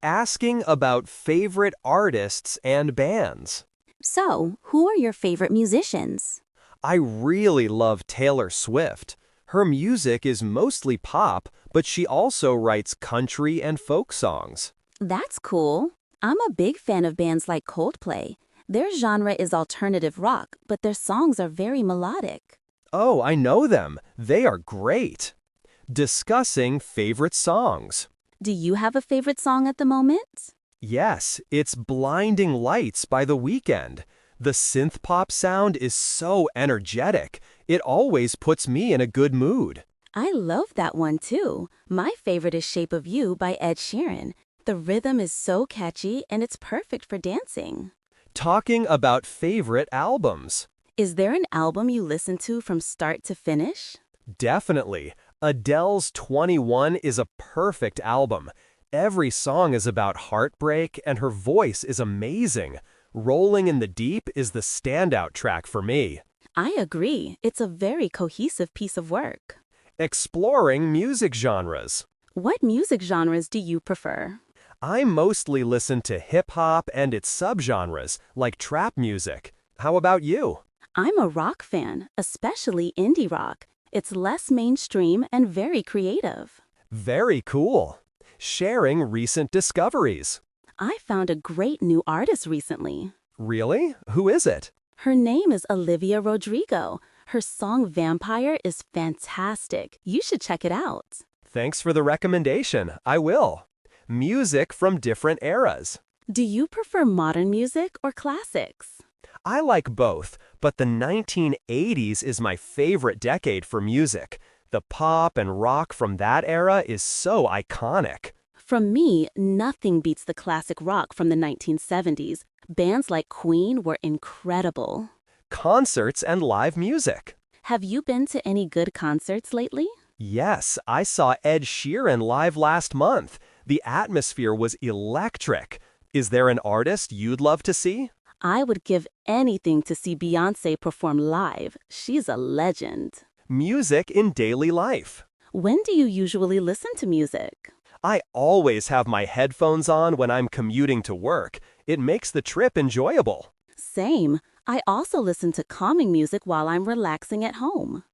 asking about favorite artists and bands. So, who are your favorite musicians? I really love Taylor Swift. Her music is mostly pop, but she also writes country and folk songs. That's cool. I'm a big fan of bands like Coldplay. Their genre is alternative rock, but their songs are very melodic. Oh, I know them. They are great. Discussing favorite songs. Do you have a favorite song at the moment? Yes, it's Blinding Lights by The Weeknd. The synth pop sound is so energetic. It always puts me in a good mood. I love that one too. My favorite is Shape of You by Ed Sheeran. The rhythm is so catchy and it's perfect for dancing. Talking about favorite albums. Is there an album you listen to from start to finish? Definitely. Adele's 21 is a perfect album. Every song is about heartbreak and her voice is amazing. Rolling in the Deep is the standout track for me. I agree. It's a very cohesive piece of work. Exploring music genres. What music genres do you prefer? I mostly listen to hip-hop and its subgenres, like trap music. How about you? I'm a rock fan, especially indie rock. It's less mainstream and very creative. Very cool. Sharing recent discoveries. I found a great new artist recently. Really? Who is it? Her name is Olivia Rodrigo. Her song Vampire is fantastic. You should check it out. Thanks for the recommendation. I will. Music from different eras. Do you prefer modern music or classics? I like both, but the 1980s is my favorite decade for music. The pop and rock from that era is so iconic. From me, nothing beats the classic rock from the 1970s. Bands like Queen were incredible. Concerts and live music. Have you been to any good concerts lately? Yes, I saw Ed Sheeran live last month. The atmosphere was electric. Is there an artist you'd love to see? I would give anything to see Beyoncé perform live. She's a legend. Music in daily life. When do you usually listen to music? I always have my headphones on when I'm commuting to work. It makes the trip enjoyable. Same. I also listen to calming music while I'm relaxing at home.